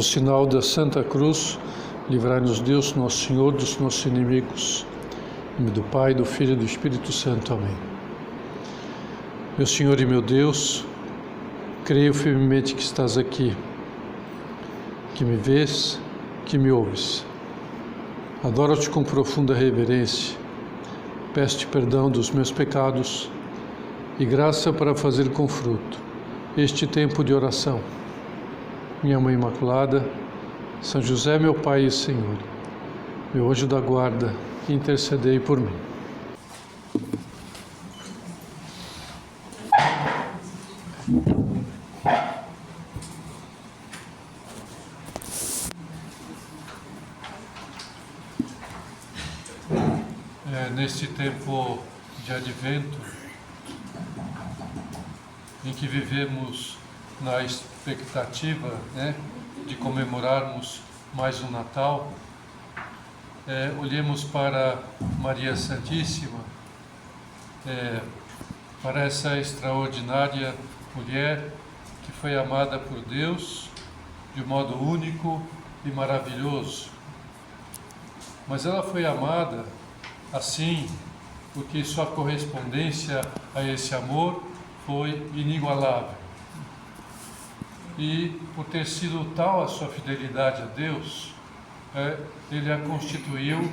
sinal da Santa Cruz, livrai-nos Deus, nosso Senhor, dos nossos inimigos. Em nome do Pai, do Filho e do Espírito Santo. Amém. Meu Senhor e meu Deus, creio firmemente que estás aqui, que me vês, que me ouves. Adoro-te com profunda reverência. Peço-te perdão dos meus pecados e graça para fazer com fruto este tempo de oração. Minha Mãe Imaculada, São José, meu Pai e Senhor, meu anjo da guarda, intercedei por mim. Neste tempo de advento, em que vivemos na expectativa, de comemorarmos mais um Natal, olhemos para Maria Santíssima, para essa extraordinária mulher que foi amada por Deus de um modo único e maravilhoso. Mas ela foi amada assim porque sua correspondência a esse amor foi inigualável. E por ter sido tal a sua fidelidade a Deus, ele a constituiu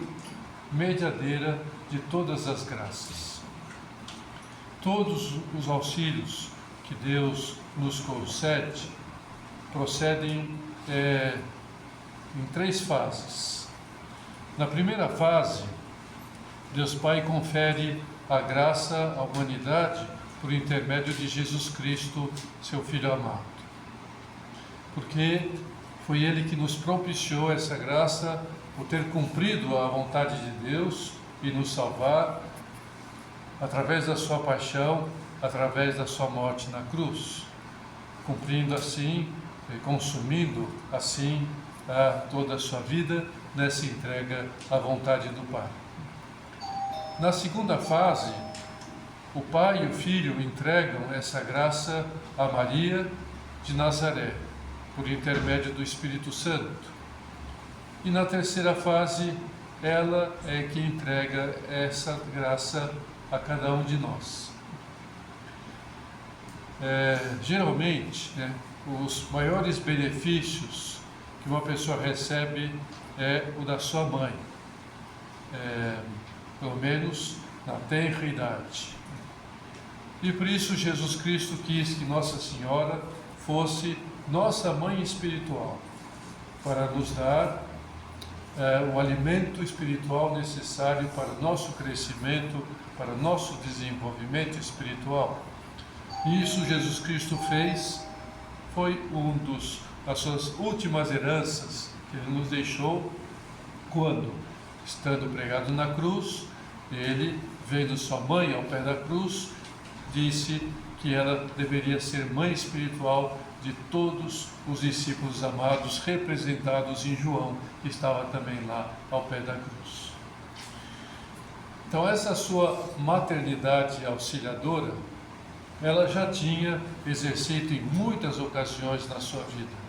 mediadeira de todas as graças. Todos os auxílios que Deus nos concede procedem em três fases. Na primeira fase, Deus Pai confere a graça à humanidade por intermédio de Jesus Cristo, seu Filho amado. Porque foi Ele que nos propiciou essa graça por ter cumprido a vontade de Deus e nos salvar através da sua paixão, através da sua morte na cruz, cumprindo assim, consumindo assim toda a sua vida nessa entrega à vontade do Pai. Na segunda fase, o Pai e o Filho entregam essa graça a Maria de Nazaré, por intermédio do Espírito Santo. E na terceira fase, ela é que entrega essa graça a cada um de nós. Geralmente, os maiores benefícios que uma pessoa recebe é o da sua mãe, pelo menos na tenra idade. E por isso Jesus Cristo quis que Nossa Senhora fosse nossa mãe espiritual, para nos dar o alimento espiritual necessário para o nosso crescimento, para o nosso desenvolvimento espiritual. E isso Jesus Cristo fez, foi das suas últimas heranças que Ele nos deixou, quando, estando pregado na cruz, Ele, vendo sua mãe ao pé da cruz, disse que ela deveria ser mãe espiritual de todos os discípulos amados, representados em João, que estava também lá ao pé da cruz. Então, essa sua maternidade auxiliadora, ela já tinha exercido em muitas ocasiões na sua vida.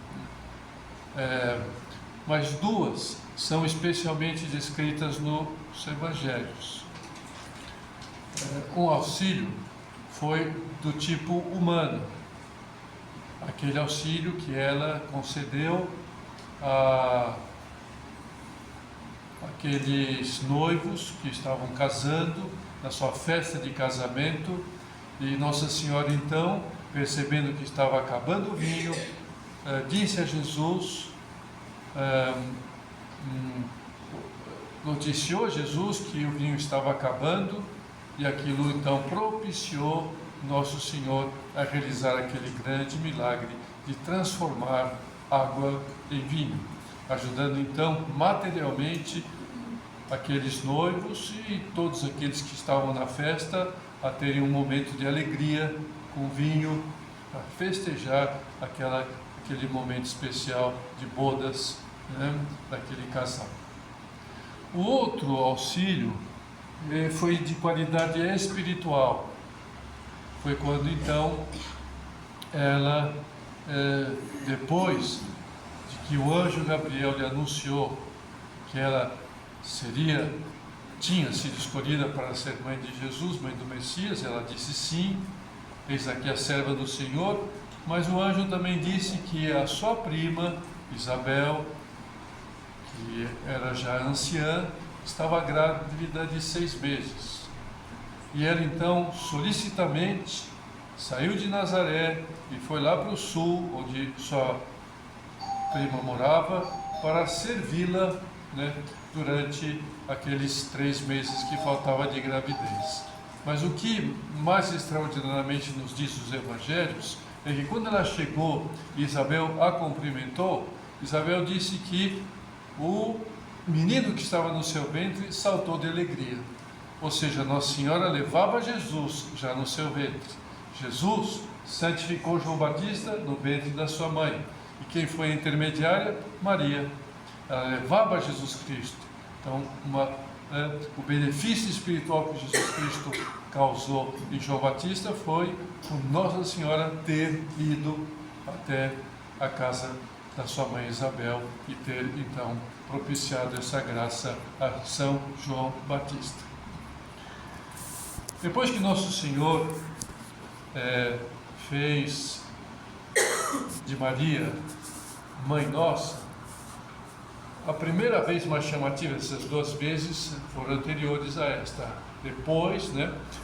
Mas duas são especialmente descritas nos Evangelhos. Um auxílio foi do tipo humano, aquele auxílio que ela concedeu a aqueles noivos que estavam casando, na sua festa de casamento, e Nossa Senhora então, percebendo que estava acabando o vinho, disse a Jesus, noticiou a Jesus que o vinho estava acabando, e aquilo então propiciou Nosso Senhor a realizar aquele grande milagre de transformar água em vinho, ajudando então materialmente aqueles noivos e todos aqueles que estavam na festa a terem um momento de alegria com vinho, a festejar aquele momento especial de bodas, daquele casal. O outro auxílio foi de qualidade espiritual. Foi quando então ela, depois de que o anjo Gabriel lhe anunciou que ela tinha sido escolhida para ser mãe de Jesus, mãe do Messias, ela disse sim, eis aqui a serva do Senhor, mas o anjo também disse que a sua prima, Isabel, que era já anciã, estava grávida de 6 meses. E ela então, solicitamente, saiu de Nazaré e foi lá para o sul, onde sua prima morava, para servi-la, né, durante aqueles 3 meses que faltava de gravidez. Mas o que mais extraordinariamente nos diz os evangelhos é que quando ela chegou e Isabel a cumprimentou, Isabel disse que o menino que estava no seu ventre saltou de alegria. Ou seja, Nossa Senhora levava Jesus já no seu ventre. Jesus santificou João Batista no ventre da sua mãe. E quem foi a intermediária? Maria. Ela levava Jesus Cristo. Então, o benefício espiritual que Jesus Cristo causou em João Batista foi por Nossa Senhora ter ido até a casa da sua mãe Isabel e ter então propiciado essa graça a São João Batista. Depois que Nosso Senhor fez de Maria Mãe Nossa, a primeira vez mais chamativa, essas 2 vezes foram anteriores a esta. Depois,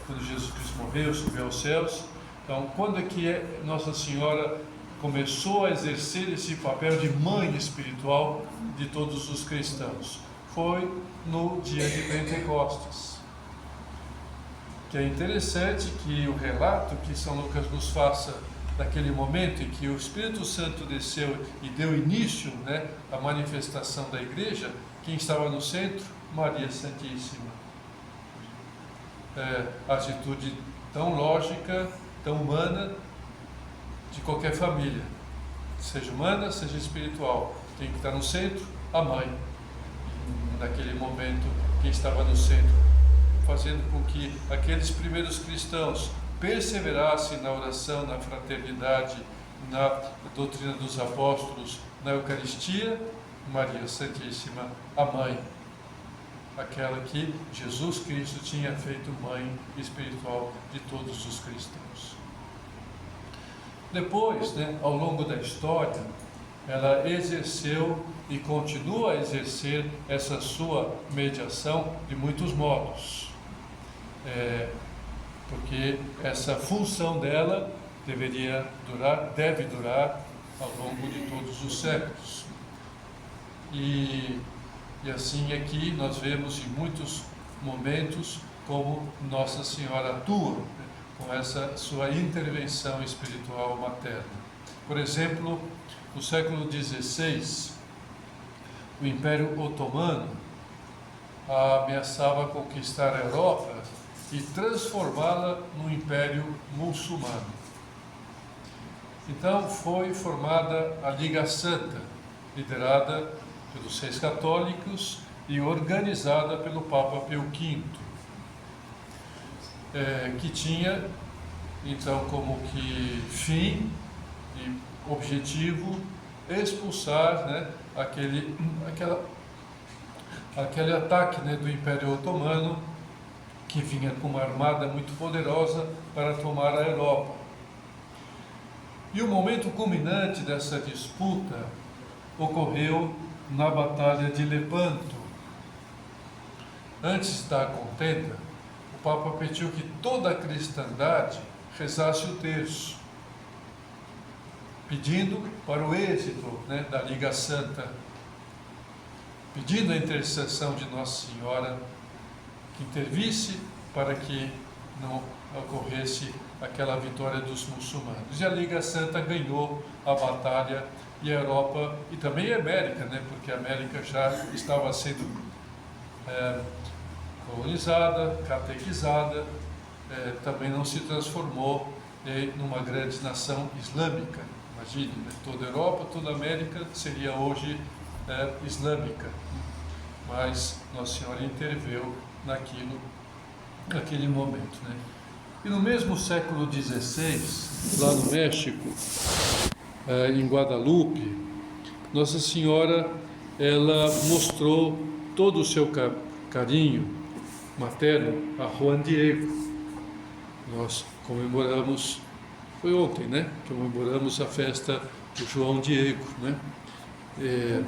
quando Jesus Cristo morreu, subiu aos céus, então quando é que Nossa Senhora começou a exercer esse papel de mãe espiritual de todos os cristãos? Foi no dia de Pentecostes. Que é interessante que o relato que São Lucas nos faça daquele momento em que o Espírito Santo desceu e deu início, à manifestação da igreja, quem estava no centro? Maria Santíssima. Atitude tão lógica, tão humana, de qualquer família, seja humana, seja espiritual. Quem que está no centro? A mãe. Naquele momento, quem estava no centro, fazendo com que aqueles primeiros cristãos perseverassem na oração, na fraternidade, na doutrina dos apóstolos, na Eucaristia, Maria Santíssima, a mãe, aquela que Jesus Cristo tinha feito mãe espiritual de todos os cristãos. Depois, ao longo da história, ela exerceu e continua a exercer essa sua mediação de muitos modos. Porque essa função dela deve durar ao longo de todos os séculos. E assim aqui nós vemos em muitos momentos como Nossa Senhora atua, com essa sua intervenção espiritual materna. Por exemplo, no século XVI, o Império Otomano ameaçava conquistar a Europa e transformá-la num império muçulmano. Então foi formada a Liga Santa, liderada pelos 6 católicos e organizada pelo Papa Pio V, que tinha então como que fim e objetivo expulsar aquele ataque do Império Otomano, que vinha com uma armada muito poderosa para tomar a Europa. E o momento culminante dessa disputa ocorreu na Batalha de Lepanto. Antes da contenda, o Papa pediu que toda a cristandade rezasse o terço, pedindo para o êxito da Liga Santa, pedindo a intercessão de Nossa Senhora, que intervisse para que não ocorresse aquela vitória dos muçulmanos. E a Liga Santa ganhou a batalha, e a Europa, e também a América, porque a América já estava sendo colonizada, catequizada, também não se transformou numa grande nação islâmica. Imagine, toda a Europa, toda a América seria hoje islâmica. Mas Nossa Senhora interveio naquele momento. E no mesmo século XVI, lá no México, em Guadalupe, Nossa Senhora, ela mostrou todo o seu carinho materno a Juan Diego. Nós comemoramos, foi ontem, né? Comemoramos a festa do João Diego, né?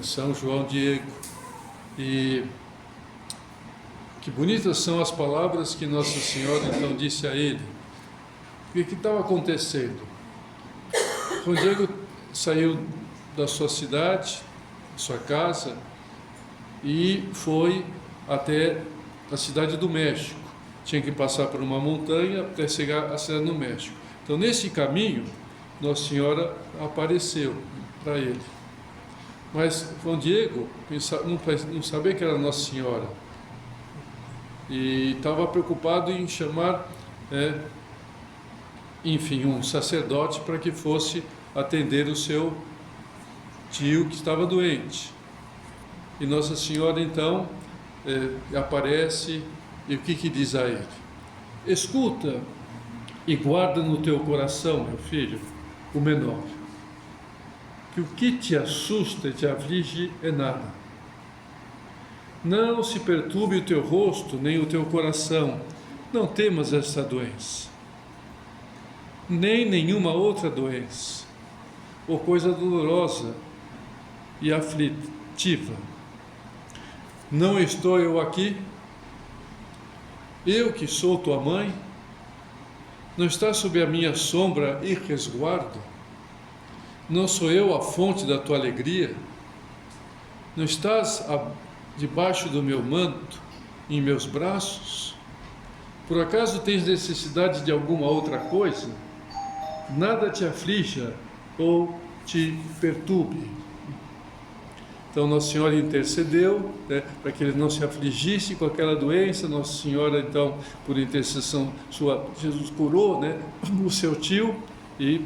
São João Diego. E que bonitas são as palavras que Nossa Senhora então disse a ele. O que estava acontecendo? João Diego saiu da sua cidade, da sua casa, e foi até a cidade do México. Tinha que passar por uma montanha até chegar à cidade do México. Então, nesse caminho, Nossa Senhora apareceu para ele. Mas João Diego não sabia que era Nossa Senhora. E estava preocupado em chamar, um sacerdote para que fosse atender o seu tio que estava doente. E Nossa Senhora, então, aparece e o que diz a ele? Escuta e guarda no teu coração, meu filho, o menor, que o que te assusta e te aflige é nada. Não se perturbe o teu rosto, nem o teu coração, não temas esta doença, nem nenhuma outra doença, ou coisa dolorosa e aflitiva. Não estou eu aqui? Eu que sou tua mãe? Não estás sob a minha sombra e resguardo? Não sou eu a fonte da tua alegria? Não estás debaixo do meu manto, em meus braços? Por acaso tens necessidade de alguma outra coisa? Nada te aflija ou te perturbe. Então Nossa Senhora intercedeu, para que ele não se afligisse com aquela doença. Nossa Senhora, então, por intercessão sua, Jesus curou, o seu tio e,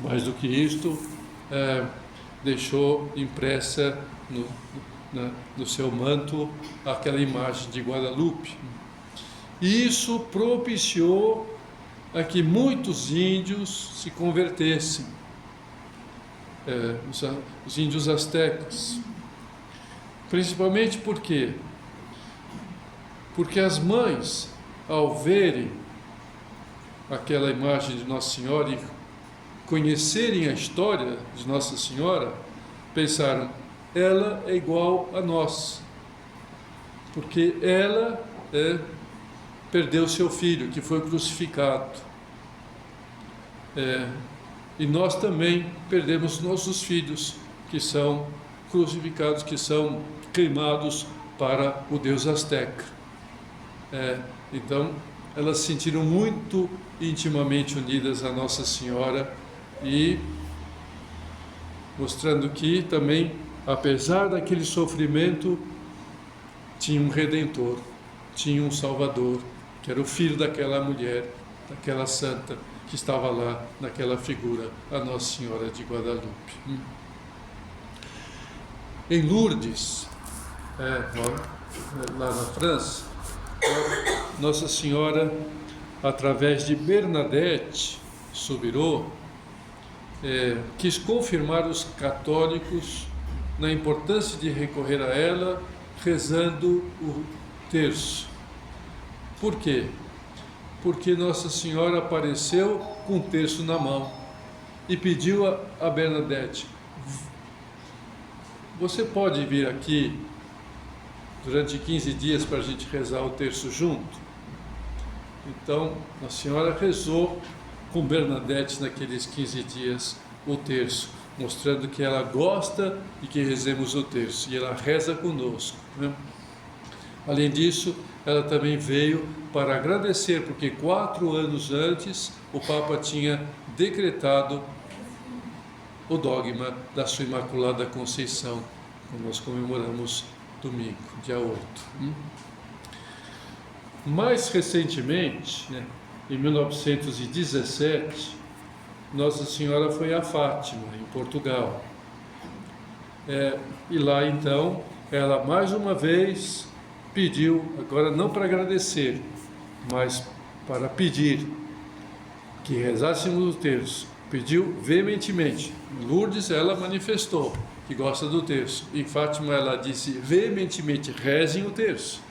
mais do que isto, deixou impressa no seu manto aquela imagem de Guadalupe. E isso propiciou a que muitos índios se convertessem, os índios astecas. Principalmente por quê? Porque as mães, ao verem aquela imagem de Nossa Senhora e conhecerem a história de Nossa Senhora, pensaram, ela é igual a nós, porque ela perdeu seu filho, que foi crucificado. E nós também perdemos nossos filhos, que são crucificados, que são queimados para o Deus asteca. Então, elas se sentiram muito intimamente unidas a Nossa Senhora e mostrando que também, apesar daquele sofrimento, tinha um Redentor, tinha um Salvador, que era o filho daquela mulher, daquela santa que estava lá naquela figura, a Nossa Senhora de Guadalupe. Em Lourdes, lá na França, Nossa Senhora, através de Bernadette Soubirous, quis confirmar os católicos na importância de recorrer a ela rezando o terço. Por quê? Porque Nossa Senhora apareceu com um terço na mão e pediu a Bernadette, você pode vir aqui durante 15 dias para a gente rezar o terço junto? Então, a Senhora rezou com Bernadette naqueles 15 dias o terço, mostrando que ela gosta de que rezemos o terço, e ela reza conosco, Além disso, ela também veio para agradecer, porque 4 anos antes o Papa tinha decretado o dogma da sua Imaculada Conceição, que nós comemoramos domingo, dia 8. Mais recentemente, em 1917, Nossa Senhora foi a Fátima, em Portugal. E lá, então, ela mais uma vez pediu, agora não para agradecer, mas para pedir que rezássemos o terço. Pediu veementemente. Em Lourdes ela manifestou, que gosta do terço. Em Fátima ela disse veementemente: rezem o terço,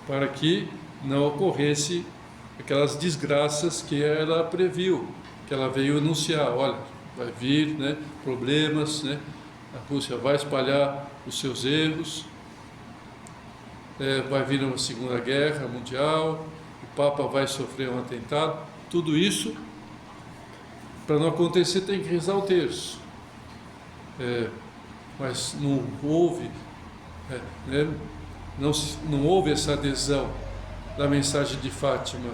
para que não ocorresse aquelas desgraças que ela previu, que ela veio anunciar. Olha, vai vir, né, problemas, né, a Rússia vai espalhar os seus erros, vai vir uma segunda guerra mundial, o Papa vai sofrer um atentado. Tudo isso, para não acontecer, tem que rezar o terço. Mas não houve, né, não houve essa adesão da mensagem de Fátima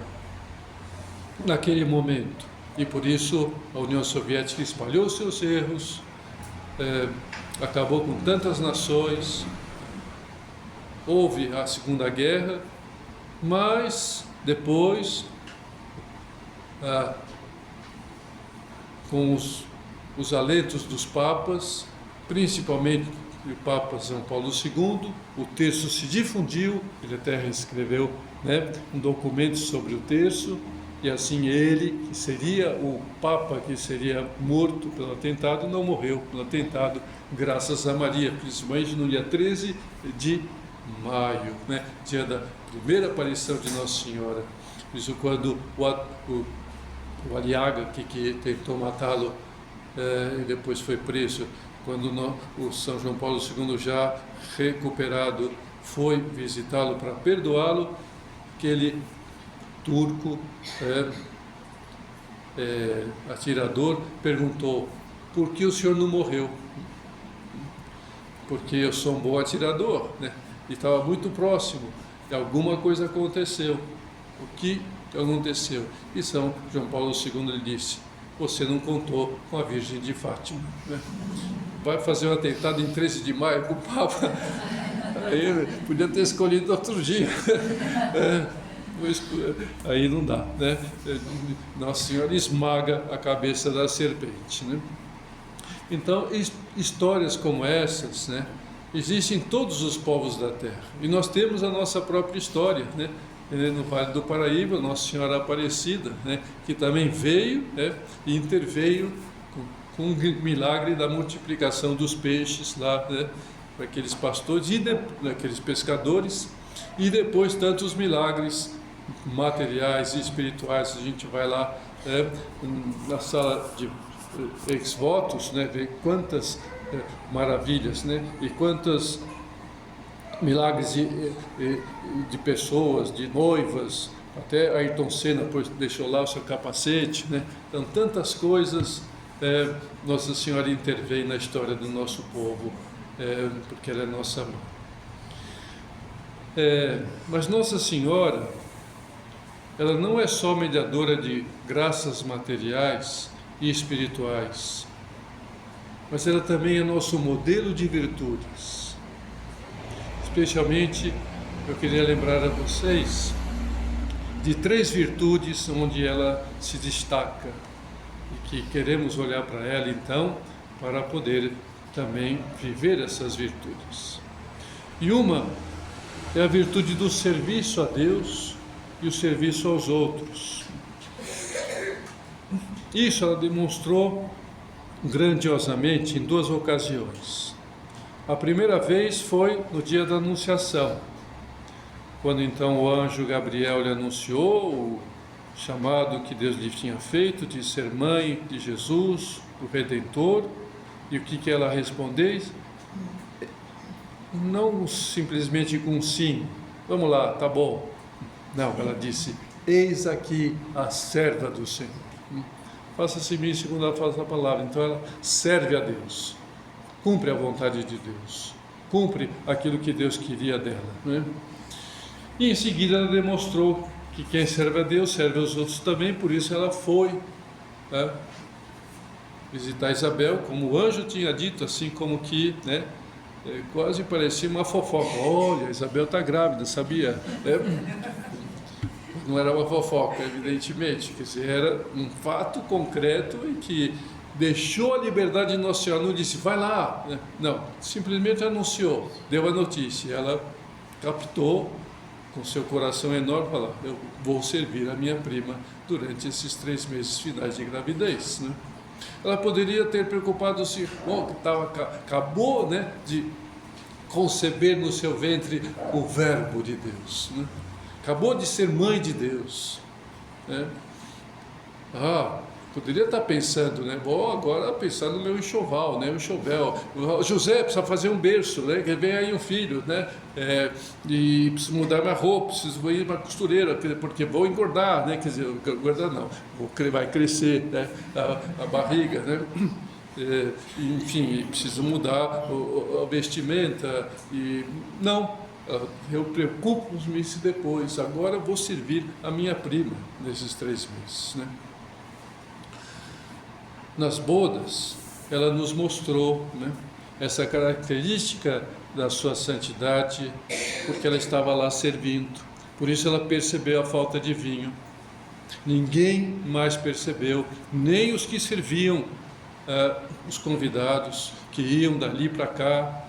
naquele momento. E por isso a União Soviética espalhou seus erros, acabou com tantas nações, houve a Segunda Guerra, mas depois, com os alentos dos papas, principalmente o Papa São Paulo II, o terço se difundiu. Ele até escreveu, né, um documento sobre o terço, e assim ele, que seria o Papa que seria morto pelo atentado, não morreu pelo atentado, graças a Maria, principalmente no dia 13 de maio, né, dia da primeira aparição de Nossa Senhora. Isso quando o Aliaga, que tentou matá-lo, e depois foi preso, quando o São João Paulo II, já recuperado, foi visitá-lo para perdoá-lo, aquele turco atirador perguntou: por que o senhor não morreu? Porque eu sou um bom atirador, né? E estava muito próximo, e alguma coisa aconteceu. O que aconteceu? E São João Paulo II lhe disse: você não contou com a Virgem de Fátima, né? Vai fazer um atentado em 13 de maio com o Papa? Aí podia ter escolhido outro dia. Aí não dá, né? Nossa Senhora esmaga a cabeça da serpente, né? Então, histórias como essas, né, existem em todos os povos da Terra. E nós temos a nossa própria história, né? No Vale do Paraíba, Nossa Senhora Aparecida, né, que também veio, né, e interveio com o milagre da multiplicação dos peixes lá, né, para aqueles pastores e aqueles pescadores, e depois tantos milagres materiais e espirituais. A gente vai lá, na sala de ex-votos, né, ver quantas maravilhas, né, e quantos milagres de pessoas, de noivas. Até Ayrton Senna deixou lá o seu capacete, né? Então, tantas coisas. Nossa Senhora intervém na história do nosso povo, porque ela é nossa mãe. Mas Nossa Senhora, ela não é só mediadora de graças materiais e espirituais, mas ela também é nosso modelo de virtudes. Especialmente, eu queria lembrar a vocês de 3 virtudes onde ela se destaca e que queremos olhar para ela, então, para poder também viver essas virtudes. E uma é a virtude do serviço a Deus e o serviço aos outros. Isso ela demonstrou grandiosamente em 2 ocasiões. A primeira vez foi no dia da Anunciação, quando então o anjo Gabriel lhe anunciou o chamado que Deus lhe tinha feito de ser mãe de Jesus, o Redentor. E o que ela respondeu? Não simplesmente com sim, vamos lá, tá bom. Não, ela disse: eis aqui a serva do Senhor. Faça-se em mim segundo a vossa palavra. Então ela serve a Deus, cumpre a vontade de Deus, cumpre aquilo que Deus queria dela, né? E em seguida ela demonstrou que quem serve a Deus serve aos outros também. Por isso ela foi, né, visitar Isabel, como o anjo tinha dito, assim como que, né, quase parecia uma fofoca. Olha, Isabel está grávida, sabia? Não era uma fofoca, evidentemente, quer dizer, era um fato concreto em que deixou a liberdade de Nossa Senhora, não disse, vai lá, né? Não, simplesmente anunciou, deu a notícia. Ela captou com seu coração enorme, falou: eu vou servir a minha prima durante esses 3 meses finais de gravidez, né? Ela poderia ter preocupado-se, acabou, né, de conceber no seu ventre o Verbo de Deus, né? Acabou de ser mãe de Deus, né? Poderia estar pensando, né? Vou agora pensar no meu enxoval, né? O enxovel. José precisa fazer um berço, né? Que vem aí um filho, né? E preciso mudar minha roupa, preciso ir para costureira, porque vou engordar, né? Quer dizer, engordar não, vai crescer, né? A barriga, né? Enfim, preciso mudar a vestimenta. E não, eu preocupo-me se depois. Agora eu vou servir a minha prima nesses 3 meses, né? Nas bodas, ela nos mostrou, né, essa característica da sua santidade, porque ela estava lá servindo. Por isso ela percebeu a falta de vinho. Ninguém mais percebeu, nem os que serviam, os convidados, que iam dali para cá,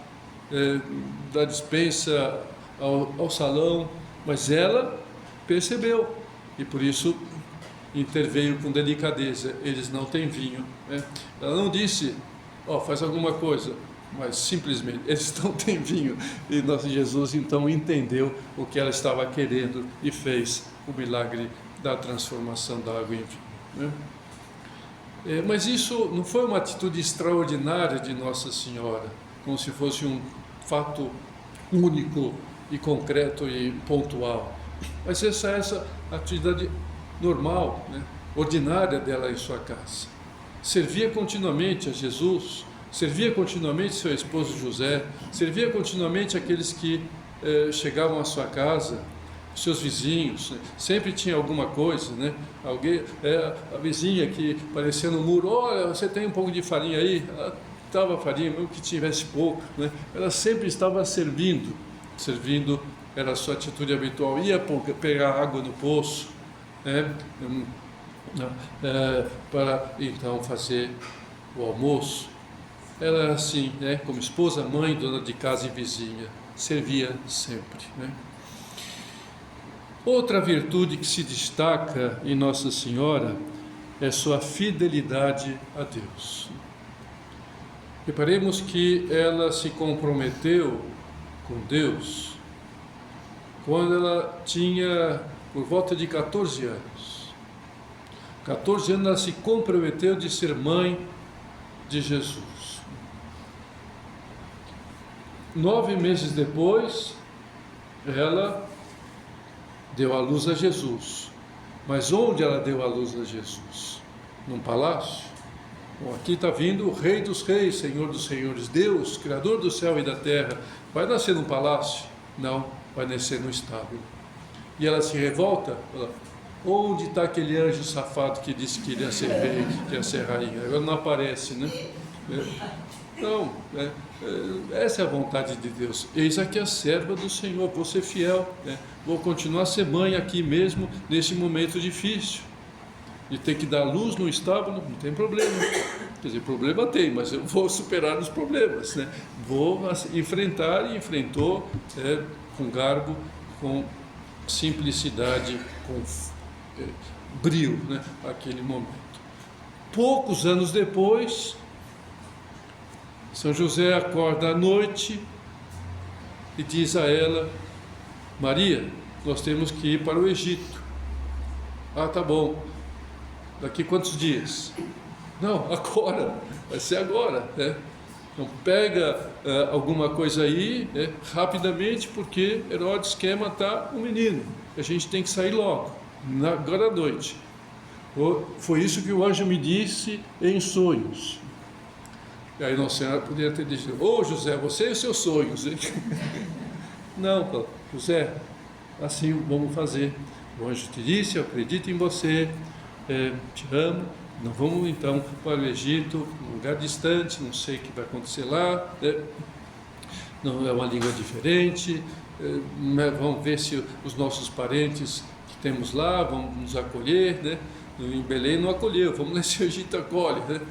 da despensa ao salão, mas ela percebeu, e por isso interveio com delicadeza. Eles não têm vinho, né? Ela não disse, faz alguma coisa, mas simplesmente, eles não têm vinho. E nosso Jesus então entendeu o que ela estava querendo e fez o milagre da transformação da água em vinho, né? Mas isso não foi uma atitude extraordinária de Nossa Senhora, como se fosse um fato único e concreto e pontual, mas essa atividade normal, né, ordinária dela em sua casa. Servia continuamente a Jesus, servia continuamente seu esposo José, servia continuamente aqueles que chegavam à sua casa, seus vizinhos, né? Sempre tinha alguma coisa, né? Alguém, a vizinha que aparecia no muro, olha, você tem um pouco de farinha aí? Ela dava farinha, mesmo que tivesse pouco, né? Ela sempre estava servindo, era a sua atitude habitual. Ia pegar água no poço, para então fazer o almoço. Ela era assim, né, como esposa, mãe, dona de casa e vizinha, servia sempre, né? Outra virtude que se destaca em Nossa Senhora é sua fidelidade a Deus. Reparemos que ela se comprometeu com Deus quando ela tinha por volta de 14 anos. 14 anos ela se comprometeu de ser mãe de Jesus. 9 meses depois, ela deu à luz a Jesus. Mas onde ela deu à luz a Jesus? Num palácio? Bom, aqui está vindo o Rei dos Reis, Senhor dos Senhores, Deus, Criador do céu e da terra. Vai nascer num palácio? Não, vai nascer no estábulo. E ela se revolta, fala, onde está aquele anjo safado que disse que iria ser rei, que ia ser rainha? Agora não aparece, né? Não, essa é a vontade de Deus. Eis aqui a serva do Senhor, vou ser fiel, né? Vou continuar a ser mãe aqui mesmo, nesse momento difícil. E ter que dar luz no estábulo, não tem problema. Quer dizer, problema tem, mas eu vou superar os problemas, né? Vou enfrentar, e enfrentou com garbo, com simplicidade, com brio, né? Aquele momento. Poucos anos depois, São José acorda à noite e diz a ela, Maria, nós temos que ir para o Egito. Tá bom. Daqui quantos dias? Não, agora, vai ser agora, né? Então pega alguma coisa aí, né, rapidamente, porque Herodes quer matar o menino. A gente tem que sair logo, agora à noite. Foi isso que o anjo me disse em sonhos. E aí Nossa Senhora poderia ter dito, José, você e os seus sonhos, hein? Não, José, assim vamos fazer. O anjo te disse, eu acredito em você, te amo. Não vamos então para o Egito, um lugar distante, não sei o que vai acontecer lá, não é uma língua diferente, vamos ver se os nossos parentes que temos lá vão nos acolher, né? Em Belém não acolheu, vamos nesse Egito acolhe, né?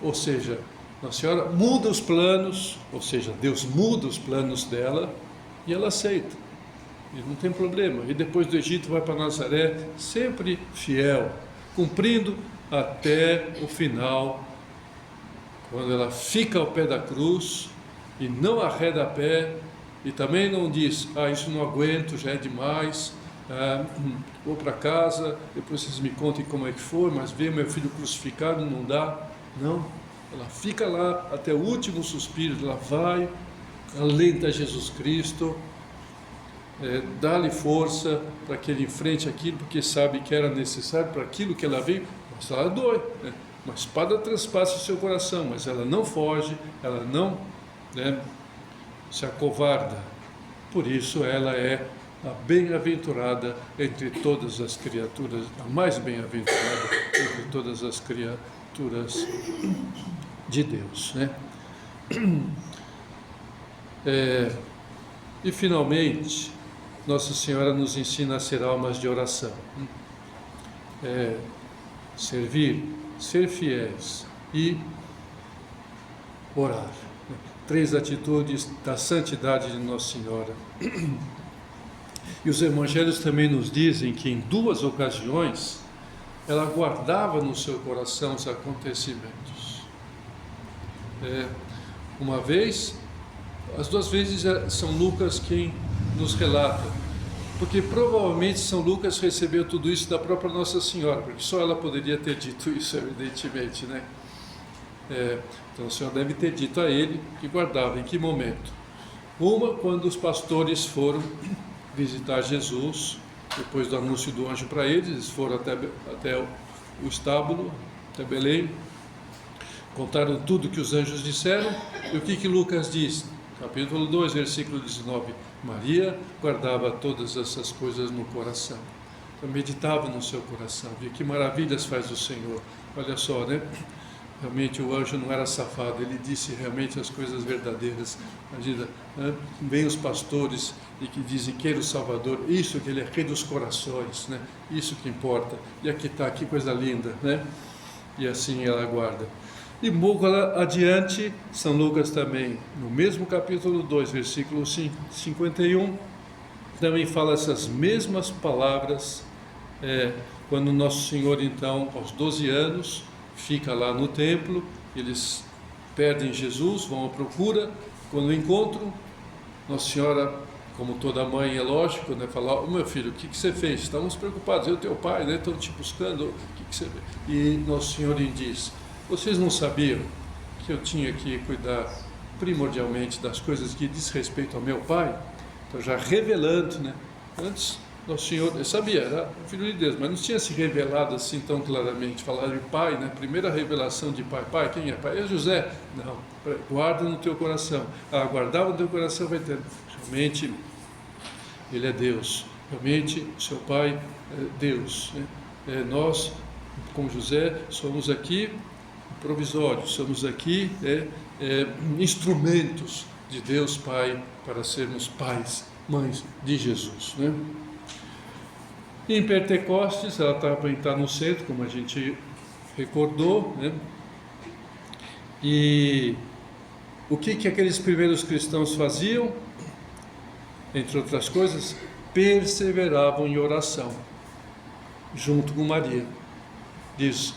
Ou seja, Nossa Senhora muda os planos, ou seja, Deus muda os planos dela e ela aceita, e não tem problema. E depois do Egito vai para Nazaré, sempre fiel, cumprindo até o final, quando ela fica ao pé da cruz e não arreda pé, e também não diz, isso não aguento, já é demais, vou para casa, depois vocês me contem como é que foi, mas ver meu filho crucificado não dá. Não, ela fica lá até o último suspiro, ela vai, alenta Jesus Cristo, dá-lhe força para que ele enfrente aquilo, porque sabe que era necessário para aquilo que ela veio, mas ela dói, né? Uma espada transpassa o seu coração, mas ela não foge, ela não se acovarda. Por isso ela é a bem-aventurada entre todas as criaturas, a mais bem-aventurada entre todas as criaturas de Deus, né? E finalmente, Nossa Senhora nos ensina a ser almas de oração, servir, ser fiéis e orar. 3 atitudes da santidade de Nossa Senhora. E os evangelhos também nos dizem que em 2 ocasiões ela guardava no seu coração os acontecimentos. Uma vez, as 2 vezes São Lucas quem nos relata, porque provavelmente São Lucas recebeu tudo isso da própria Nossa Senhora, porque só ela poderia ter dito isso, evidentemente, né? Então o Senhor deve ter dito a ele que guardava. Em que momento? Uma, quando os pastores foram visitar Jesus, depois do anúncio do anjo para eles, eles foram até o estábulo, até Belém, contaram tudo que os anjos disseram, e o que Lucas diz? Capítulo 2, versículo 19, Maria guardava todas essas coisas no coração, então, meditava no seu coração, via que maravilhas faz o Senhor. Olha só, né? Realmente o anjo não era safado, ele disse realmente as coisas verdadeiras. Imagina, vem os pastores e que dizem que ele é o Salvador, isso que ele é rei dos corações, né? Isso que importa. E aqui está, que coisa linda, né? E assim ela guarda. E um pouco adiante, São Lucas também, no mesmo capítulo 2, versículo 51, também fala essas mesmas palavras, quando Nosso Senhor, então, aos 12 anos, fica lá no templo, eles perdem Jesus, vão à procura, quando encontram, Nossa Senhora, como toda mãe, é lógico, né, fala, meu filho, o que você fez? Estamos preocupados, eu e teu pai, né, estão te buscando, o que você fez? E Nosso Senhor lhe diz, vocês não sabiam que eu tinha que cuidar primordialmente das coisas que diz respeito ao meu pai? Então já revelando, né, antes Nosso Senhor, eu sabia, era o Filho de Deus, mas não tinha se revelado assim tão claramente, falar de pai, né? Primeira revelação de pai, quem é pai? É José? Não, guarda no teu coração, guardava no teu coração, vai ter, realmente, ele é Deus, realmente, seu pai é Deus, né? Nós, como José, somos aqui provisórios, somos aqui instrumentos de Deus Pai, para sermos pais, mães de Jesus, né? E em Pentecostes, ela estava para entrar no centro, como a gente recordou, né? E o que aqueles primeiros cristãos faziam? Entre outras coisas, perseveravam em oração, junto com Maria. Diz,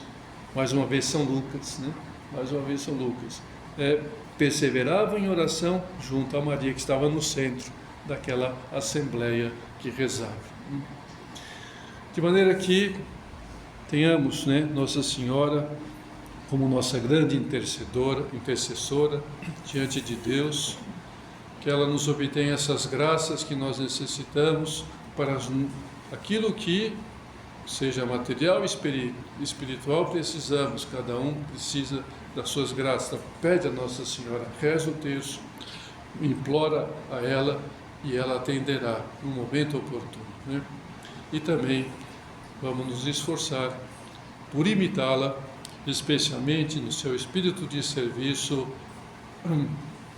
mais uma vez São Lucas, né? Mais uma vez São Lucas. Perseveravam em oração junto a Maria, que estava no centro daquela assembleia que rezava. De maneira que tenhamos, né, Nossa Senhora como nossa grande intercessora diante de Deus, que ela nos obtenha essas graças que nós necessitamos para aquilo que seja material e espiritual precisamos, cada um precisa das suas graças. Então, pede a Nossa Senhora, reza o terço, implora a ela e ela atenderá no momento oportuno, né? E também vamos nos esforçar por imitá-la, especialmente no seu espírito de serviço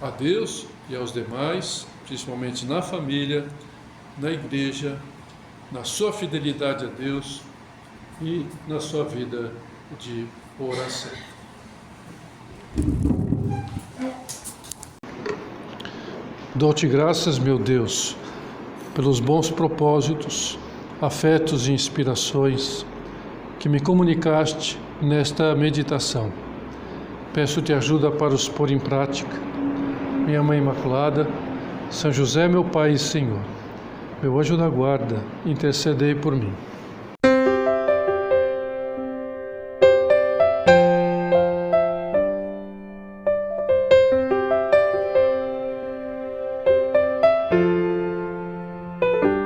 a Deus e aos demais, principalmente na família, na igreja, na sua fidelidade a Deus e na sua vida de oração. Dou-te graças, meu Deus, pelos bons propósitos, afetos e inspirações que me comunicaste nesta meditação. Peço-te ajuda para os pôr em prática. Minha Mãe Imaculada, São José, meu Pai e Senhor, meu anjo da guarda, intercedei por mim.